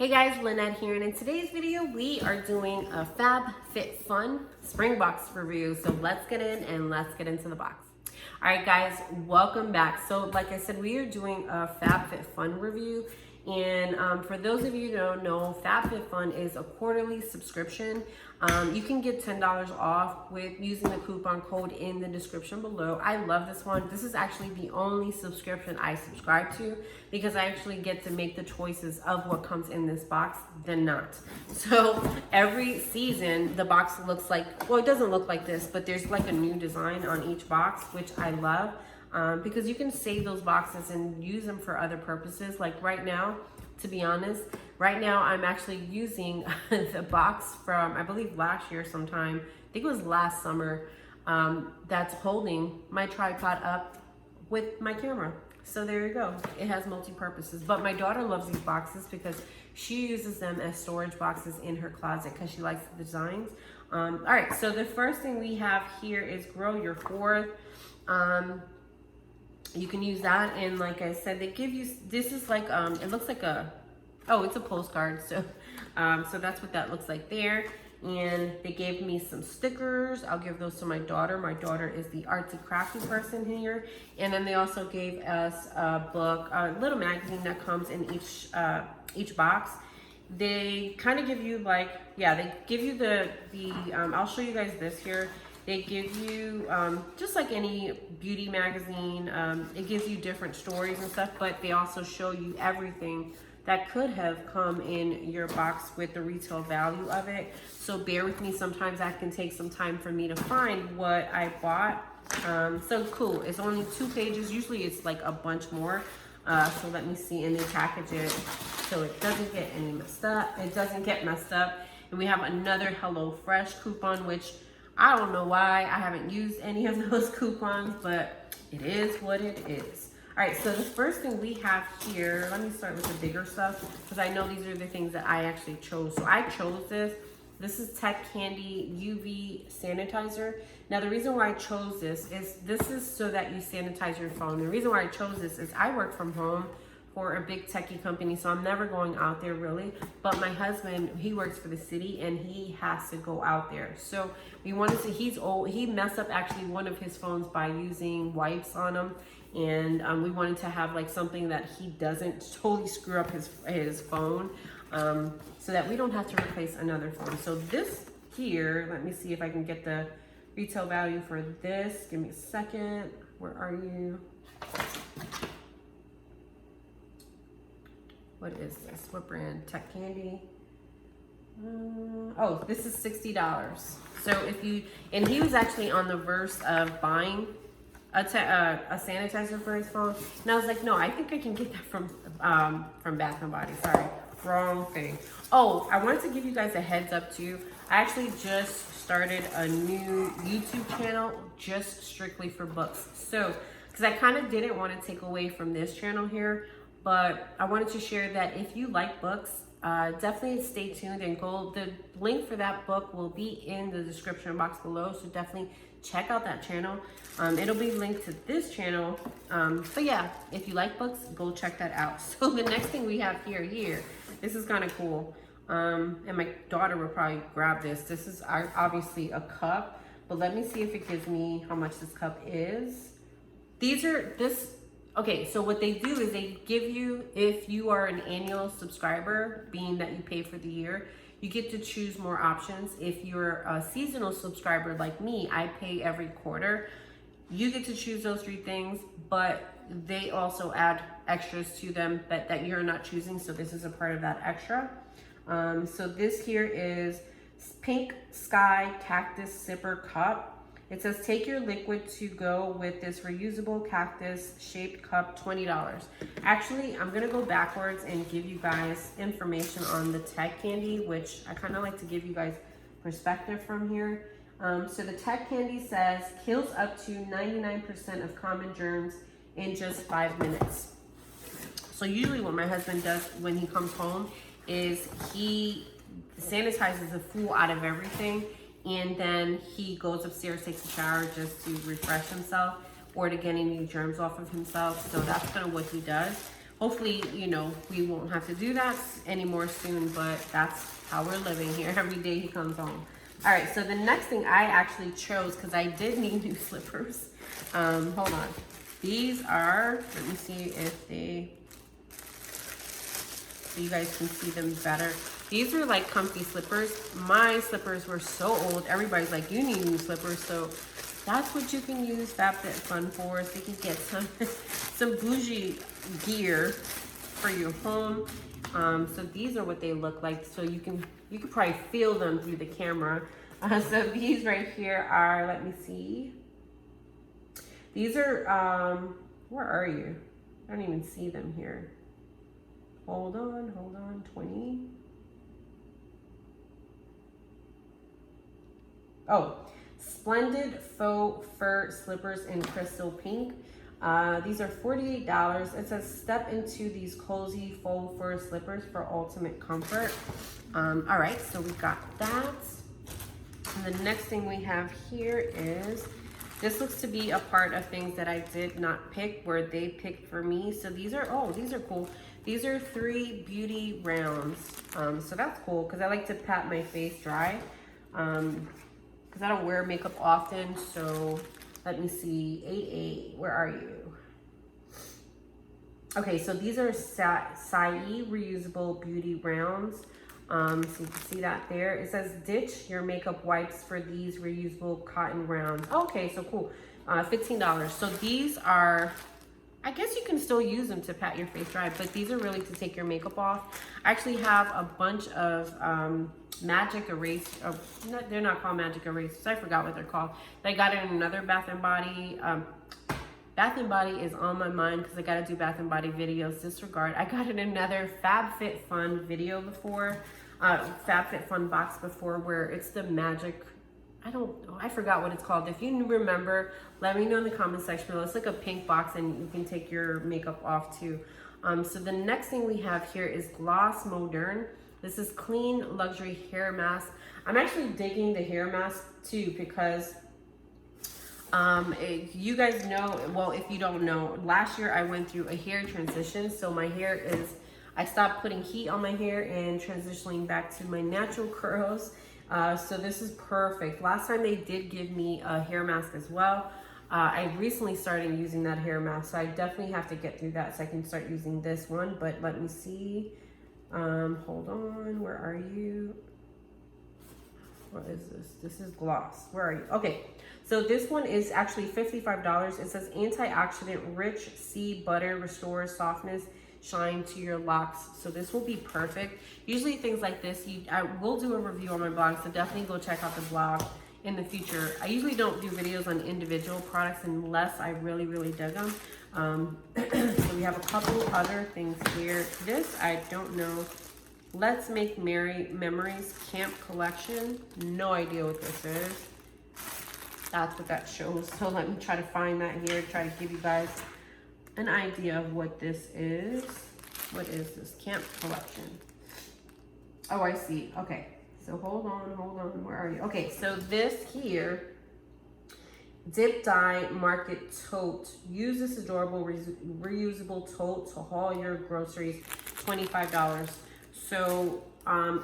Hey guys, Lynette here, and in today's video we are doing a FabFitFun Spring box review. So let's get in and let's get into the box. All right guys, welcome back. So like I said, we are doing a FabFitFun review, and for those of you who don't know, FabFitFun is a quarterly subscription. You can get $10 off with using the coupon code in the description below. I love this one. This is actually the only subscription I subscribe to because I actually get to make the choices of what comes in this box than not. So every season the box looks like, well, it doesn't look like this, but there's like a new design on each box, which I love because you can save those boxes and use them for other purposes. Like right now, to be honest, right now I'm actually using the box from, I believe last year sometime, I think it was last summer, that's holding my tripod up with my camera. So there you go. It has multi-purposes. But my daughter loves these boxes because she uses them as storage boxes in her closet because she likes the designs. All right, so the first thing we have here is Grow Your Fourth. You can use that, and like I said, they give you, this is like, it looks like a, oh, it's a postcard, so so that's what that looks like there. And they gave me some stickers. I'll give those to my daughter. My daughter is the artsy crafty person here. And then they also gave us a book, a little magazine that comes in each box. They kind of give you like, yeah, they give you the I'll show you guys this here. They give you, just like any beauty magazine, it gives you different stories and stuff, but they also show you everything that could have come in your box with the retail value of it. So bear with me, sometimes that can take some time for me to find what I bought. So cool, it's only 2 pages. Usually it's like a bunch more. So let me see, and they package it so it doesn't get any messed up. It doesn't get messed up. And we have another HelloFresh coupon, which I don't know why I haven't used any of those coupons, but it is what it is. All right, so the first thing we have here, let me start with the bigger stuff because I know these are the things that I actually chose. So I chose this. This is Tech Candy UV sanitizer. Now the reason why I chose this is so that you sanitize your phone. The reason why I chose this is I work from home for a big techie company, so I'm never going out there really. But my husband, he works for the city and he has to go out there. So we wanted to, he's old, he messed up actually one of his phones by using wipes on them. And we wanted to have like something that he doesn't totally screw up his phone, so that we don't have to replace another phone. So this here, let me see if I can get the retail value for this. Give me a second. Where are you? What is this? What brand? Tech Candy. Oh, this is $60. So if you, and he was actually on the verge of buying a sanitizer for his phone, and I was like, no, I think I can get that from Bath and Body. Sorry, wrong thing. Oh, I wanted to give you guys a heads up too. I actually just started a new YouTube channel just strictly for books. So, because I kind of didn't want to take away from this channel here, but I wanted to share that if you like books, definitely stay tuned and go. The link for that book will be in the description box below, so definitely check out that channel. It'll be linked to this channel. But yeah, if you like books, go check that out. So the next thing we have here, this is kind of cool. And my daughter will probably grab this. This is obviously a cup, but let me see if it gives me how much this cup is. Okay, so what they do is they give you, if you are an annual subscriber, being that you pay for the year, you get to choose more options. If you're a seasonal subscriber like me, I pay every quarter. You get to choose those 3 things, but they also add extras to them that you're not choosing. So this is a part of that extra. So this here is Pink Sky Cactus Sipper Cup. It says, take your liquid to go with this reusable cactus shaped cup, $20. Actually, I'm gonna go backwards and give you guys information on the Tech Candy, which I kind of like to give you guys perspective from here. So the Tech Candy says, kills up to 99% of common germs in just 5 minutes. So usually what my husband does when he comes home is he sanitizes the fool out of everything, and then he goes upstairs, takes a shower just to refresh himself or to get any germs off of himself. So that's kind of what he does. Hopefully, you know, we won't have to do that anymore soon, but that's how we're living here. Every day he comes home. All right, so the next thing I actually chose, because I did need new slippers. Hold on. These are, let me see if they, so you guys can see them better. These are like comfy slippers. My slippers were so old. Everybody's like, you need new slippers. So that's what you can use FabFitFun for. So you can get some bougie gear for your home. So these are what they look like. So you can probably feel them through the camera. So these right here are, let me see. These are, where are you? I don't even see them here. Hold on, 20. Oh, splendid faux fur slippers in crystal pink. These are $48. It says step into these cozy faux fur slippers for ultimate comfort. All right, so we got that. And the next thing we have here is, this looks to be a part of things that I did not pick, where they picked for me. So these are, oh, these are cool. These are 3 beauty rounds. So that's cool, because I like to pat my face dry. Because I don't wear makeup often. So let me see, 88, where are you? Okay, so these are Saie reusable beauty rounds. So you can see that there. It says ditch your makeup wipes for these reusable cotton rounds. Okay, so cool. $15. So these are, I guess you can still use them to pat your face dry, but these are really to take your makeup off. I actually have a bunch of magic erase. They're not called magic erasers. I forgot what they're called. I got it in another Bath and Body. Bath and Body is on my mind because I got to do Bath and Body videos. Disregard. I got it in another FabFitFun video before. FabFitFun box before, where it's the magic, I don't know, I forgot what it's called. If you remember, let me know in the comment section below. It's like a pink box and you can take your makeup off too. So the next thing we have here is Gloss Modern. This is clean luxury hair mask. I'm actually digging the hair mask too, because you guys know, well, if you don't know, last year I went through a hair transition. So my hair is, I stopped putting heat on my hair and transitioning back to my natural curls. So this is perfect. Last time they did give me a hair mask as well. I recently started using that hair mask, so I definitely have to get through that so I can start using this one. But let me see. Hold on, where are you? What is this? This is gloss. Where are you? Okay, so this one is actually $55. It says antioxidant rich sea butter restores softness, shine to your locks. So this will be perfect. Usually things like this, I will do a review on my blog, so definitely go check out the blog in the future. I usually don't do videos on individual products unless I really, really dig them. So we have a couple other things here. This, I don't know. Let's Make Merry Memories Camp Collection. No idea what this is. That's what that shows. So let me try to find that here, try to give you guys an idea of what this is. What is this? Camp Collection. Oh, I see. Okay. So hold on. Where are you? Okay, so this here, Dip Dye Market Tote. Use this adorable reusable tote to haul your groceries. $25. So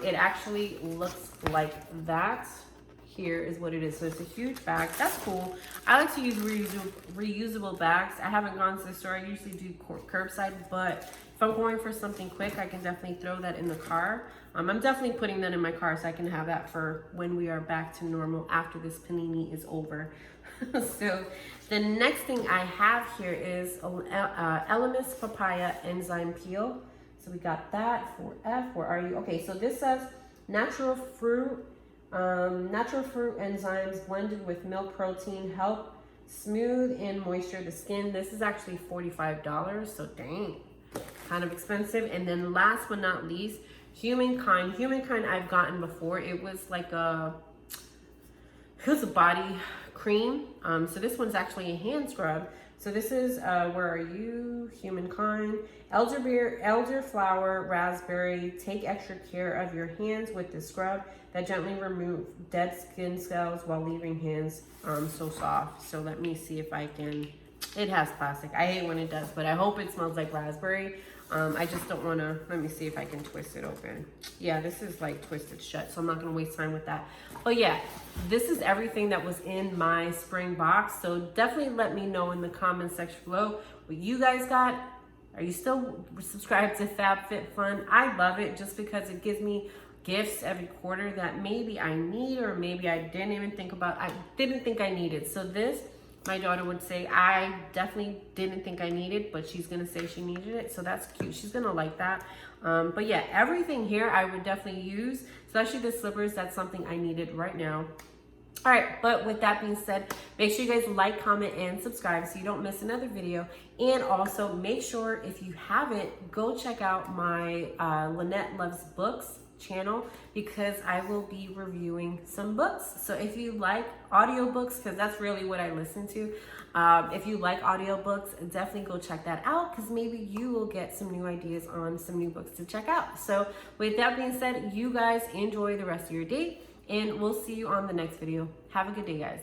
it actually looks like that. Here is what it is. So it's a huge bag. That's cool. I like to use reusable bags. I haven't gone to the store. I usually do curbside, but if I'm going for something quick, I can definitely throw that in the car. I'm definitely putting that in my car so I can have that for when we are back to normal after this panini is over. So the next thing I have here is Elemis Papaya Enzyme Peel. So we got that for F. Where are you? Okay, so this says natural fruit enzymes blended with milk protein help smooth and moisture the skin. This is actually $45, so dang, kind of expensive. And then last but not least, Humankind. I've gotten before. It was like a body cream. So this one's actually a hand scrub. So this is, where are you? Humankind. Elderflower, raspberry. Take extra care of your hands with the scrub that gently remove dead skin cells while leaving hands so soft. So let me see if I can, it has plastic. I hate when it does, but I hope it smells like raspberry. I just don't want to, let me see if I can twist it open. Yeah, this is like twisted shut, so I'm not going to waste time with that. But yeah, this is everything that was in my spring box. So definitely let me know in the comment section below what you guys got. Are you still subscribed to FabFitFun? I love it just because it gives me gifts every quarter that maybe I need, or maybe I didn't even think about. I didn't think I needed. So this, my daughter would say, I definitely didn't think I needed, but she's gonna say she needed it. So that's cute. She's gonna like that. But yeah, everything here I would definitely use, especially the slippers. That's something I needed right now. All right, but with that being said, make sure you guys like, comment, and subscribe so you don't miss another video. And also make sure, if you haven't, go check out my Lynette Loves Books channel, because I will be reviewing some books. So if you like audiobooks, because that's really what I listen to, if you like audiobooks, definitely go check that out, because maybe you will get some new ideas on some new books to check out. So with that being said, you guys enjoy the rest of your day, and we'll see you on the next video. Have a good day, guys.